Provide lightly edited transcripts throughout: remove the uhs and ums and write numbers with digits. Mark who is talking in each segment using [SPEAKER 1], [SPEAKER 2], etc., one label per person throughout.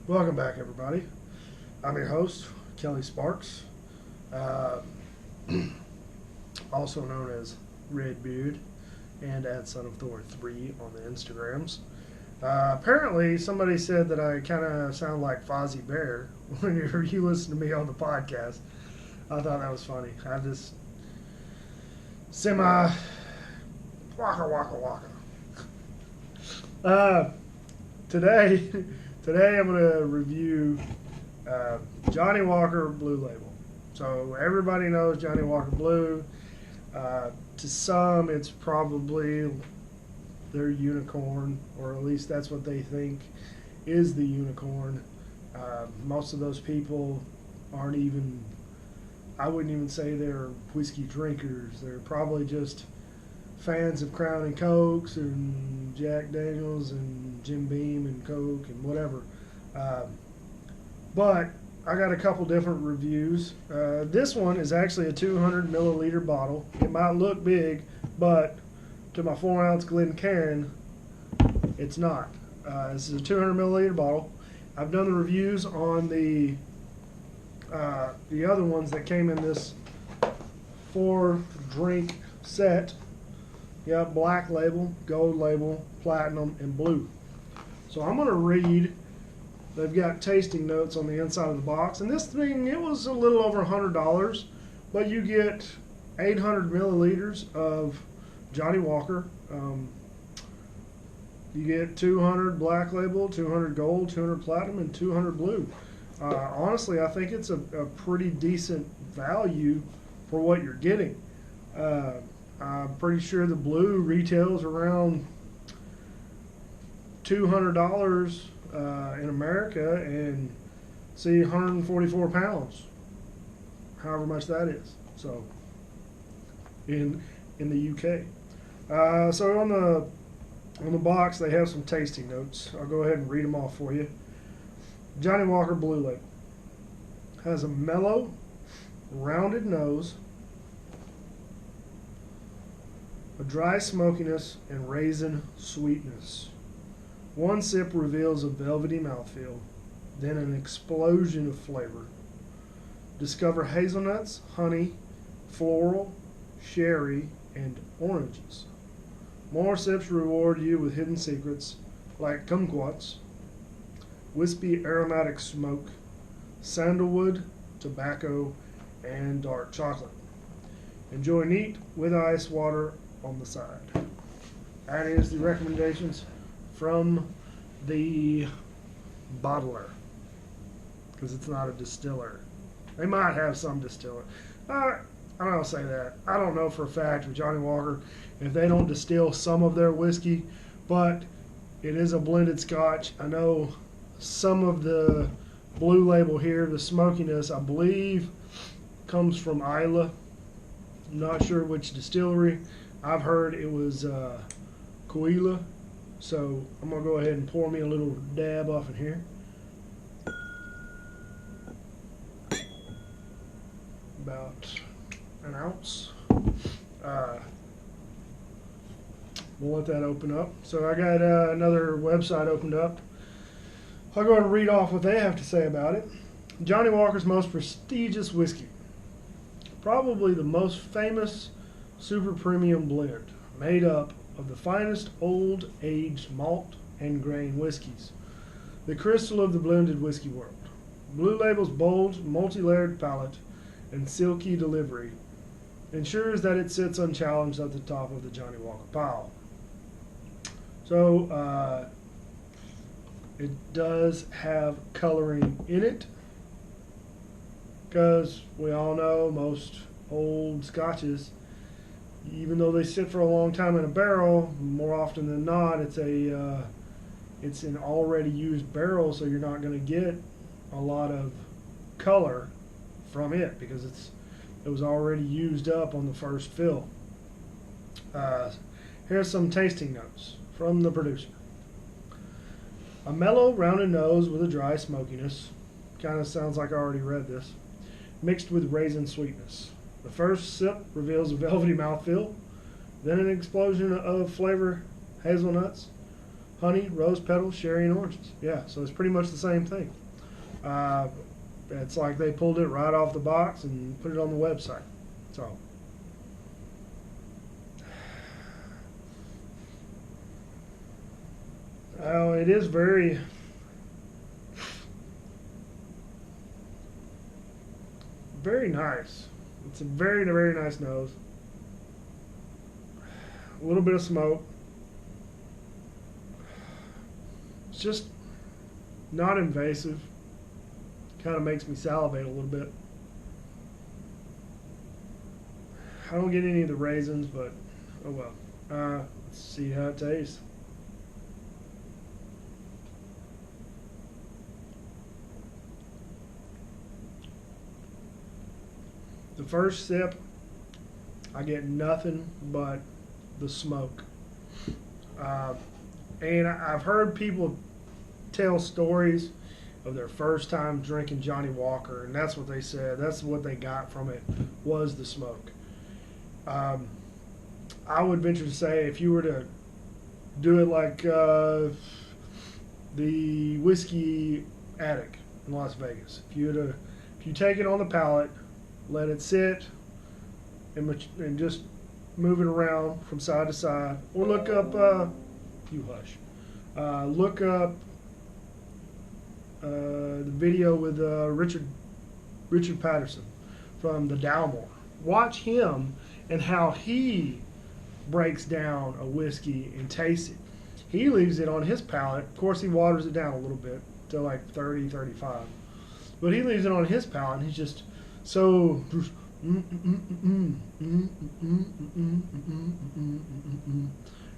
[SPEAKER 1] Welcome back, everybody. I'm your host, Kelly Sparks, also known as Redbeard and at Son of Thor 3 on the Instagrams. Apparently, somebody said that I kind of sound like Fozzie Bear whenever you listen to me on the podcast. I thought that was funny. I have this semi waka waka waka. Today I'm going to review Johnnie Walker Blue Label. So everybody knows Johnnie Walker Blue. To some, it's probably their unicorn, or at least that's what they think is the unicorn. Most of those people aren't even, I wouldn't even say they're whiskey drinkers. They're probably just fans of Crown and Cokes and Jack Daniels and Jim Beam and Coke and whatever. But I got a couple different reviews. This one is actually a 200 milliliter bottle. It might look big, but to my 4-ounce Glencairn, it's not. This is a 200 milliliter bottle. I've done the reviews on the other ones that came in this 4-drink set. Yeah, black label, gold label, platinum, and blue. So I'm going to read. They've got tasting notes on the inside of the box. And this thing, it was a little over $100, but you get 800 milliliters of Johnnie Walker. You get 200 black label, 200 gold, 200 platinum, and 200 blue. Honestly, I think it's a pretty decent value for what you're getting. I'm pretty sure the blue retails around $200 in America, and see 144 pounds, however much that is. So in the UK. So on the box they have some tasting notes. I'll go ahead and read them off for you. Johnnie Walker Blue Label has a mellow, rounded nose, a dry smokiness, and raisin sweetness. One sip reveals a velvety mouthfeel, then an explosion of flavor. Discover hazelnuts, honey, floral, sherry, and oranges. More sips reward you with hidden secrets like kumquats, wispy aromatic smoke, sandalwood, tobacco, and dark chocolate. Enjoy neat with ice water on the side. That is the recommendations from the bottler, because it's not a distiller. They might have some distiller. I don't say that. I don't know for a fact with Johnnie Walker if they don't distill some of their whiskey, but it is a blended Scotch. I know some of the blue label here, the smokiness, I believe, comes from Islay. I'm not sure which distillery. I've heard it was Coila. So I'm going to go ahead and pour me a little dab off in here. About an ounce. We'll let that open up. So I got another website opened up. I'll go ahead and read off what they have to say about it. Johnnie Walker's most prestigious whiskey. Probably the most famous super premium blend, made up of the finest old aged malt and grain whiskeys. The crystal of the blended whiskey world. Blue Label's bold, multi-layered palate and silky delivery ensures that it sits unchallenged at the top of the Johnnie Walker pile. So it does have coloring in it, because we all know most old scotches, even though they sit for a long time in a barrel, more often than not, it's an already used barrel, so you're not going to get a lot of color from it because it was already used up on the first fill. Here's some tasting notes from the producer. A mellow, rounded nose with a dry smokiness. Kind of sounds like I already read this. Mixed with raisin sweetness. The first sip reveals a velvety mouthfeel, then an explosion of flavor, hazelnuts, honey, rose petals, sherry, and oranges. Yeah, so it's pretty much the same thing. It's like they pulled it right off the box and put it on the website. So, it is very, very nice. It's a very, very nice nose. A little bit of smoke. It's just not invasive. Kind of makes me salivate a little bit. I don't get any of the raisins, but oh well. Let's see how it tastes. The first sip, I get nothing but the smoke. And I've heard people tell stories of their first time drinking Johnnie Walker, and that's what they said. That's what they got from it, was the smoke. I would venture to say if you were to do it like the whiskey addict in Las Vegas, if you take it on the palate, let it sit, and just move it around from side to side, or look up, you hush, look up the video with Richard Patterson from the Dalmore. Watch him and how he breaks down a whiskey and tastes it. He leaves it on his palate. Of course, he waters it down a little bit to like 30, 35. But he leaves it on his palate, and he's just so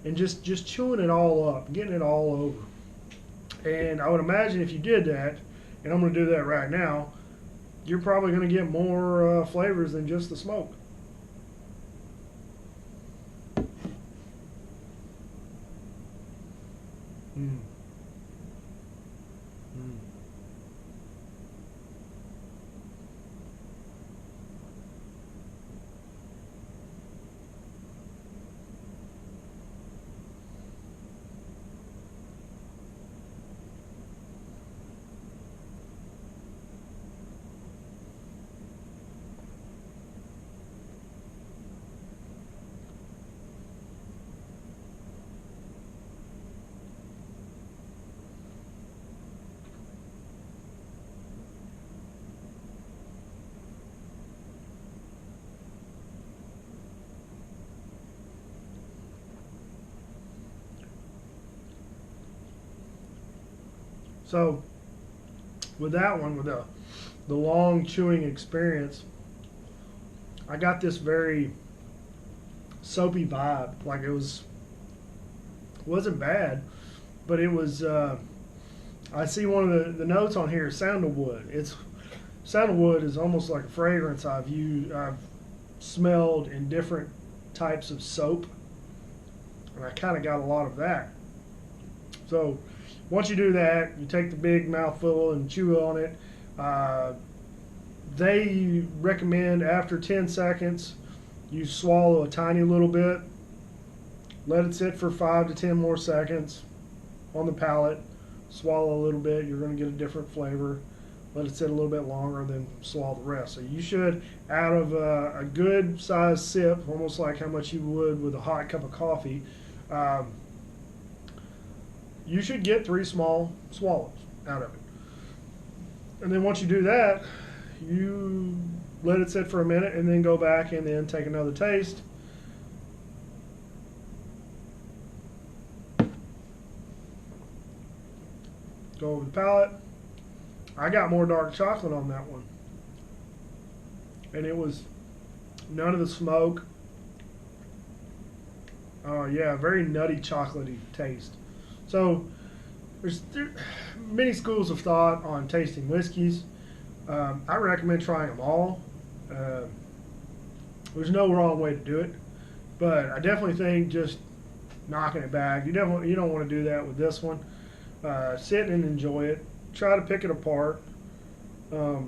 [SPEAKER 1] and just chewing it all up, getting it all over. And I would imagine if you did that, and I'm going to do that right now, you're probably going to get more flavors than just the smoke. Mm. Mm. So with that one, with the long chewing experience, I got this very soapy vibe. Like wasn't bad, but it was. I see one of the notes on here is sandalwood. Sandalwood is almost like a fragrance I've smelled in different types of soap, and I kind of got a lot of that. So once you do that, you take the big mouthful and chew on it. They recommend after 10 seconds, you swallow a tiny little bit, let it sit for 5 to 10 more seconds on the palate, swallow a little bit, you're going to get a different flavor. Let it sit a little bit longer, then swallow the rest. So you should, out of a good sized sip, almost like how much you would with a hot cup of coffee, you should get 3 small swallows out of it. And then once you do that, you let it sit for a minute and then go back and then take another taste. Go over the palate. I got more dark chocolate on that one. And it was none of the smoke. Oh yeah, very nutty chocolatey taste. So there's many schools of thought on tasting whiskeys. I recommend trying them all. There's no wrong way to do it, but I definitely think just knocking it back. You don't want to do that with this one. Sit and enjoy it. Try to pick it apart. Play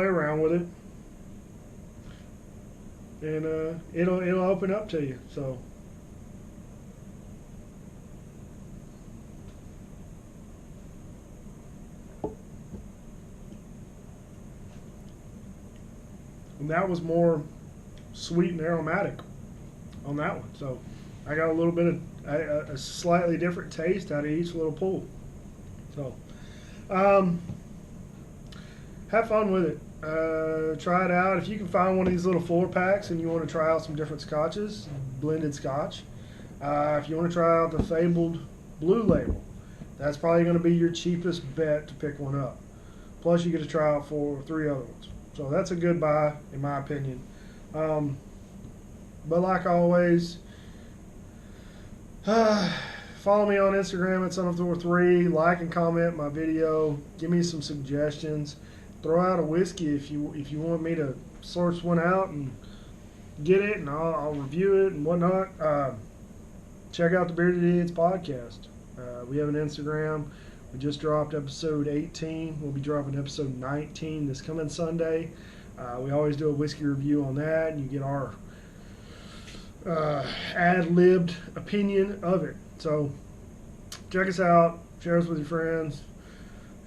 [SPEAKER 1] around with it, and it'll open up to you. So and that was more sweet and aromatic on that one. So I got a little bit of a slightly different taste out of each little pull. So have fun with it. Try it out. If you can find one of these little 4-packs and you want to try out some different scotches, blended scotch. If you want to try out the Fabled Blue Label, that's probably going to be your cheapest bet to pick one up. Plus, you get to try out 3 other ones. So that's a good buy, in my opinion. But like always, follow me on Instagram at SonofThor3. Like and comment my video. Give me some suggestions. Throw out a whiskey if you want me to source one out and get it, and I'll review it and whatnot. Check out the Bearded Idiots podcast. We have an Instagram. We just dropped episode 18. We'll be dropping episode 19 this coming Sunday. We always do a whiskey review on that, and you get our ad-libbed opinion of it. So check us out. Share us with your friends.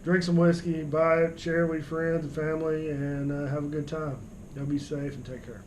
[SPEAKER 1] Drink some whiskey, buy it, share it with your friends and family, and have a good time. Y'all be safe and take care.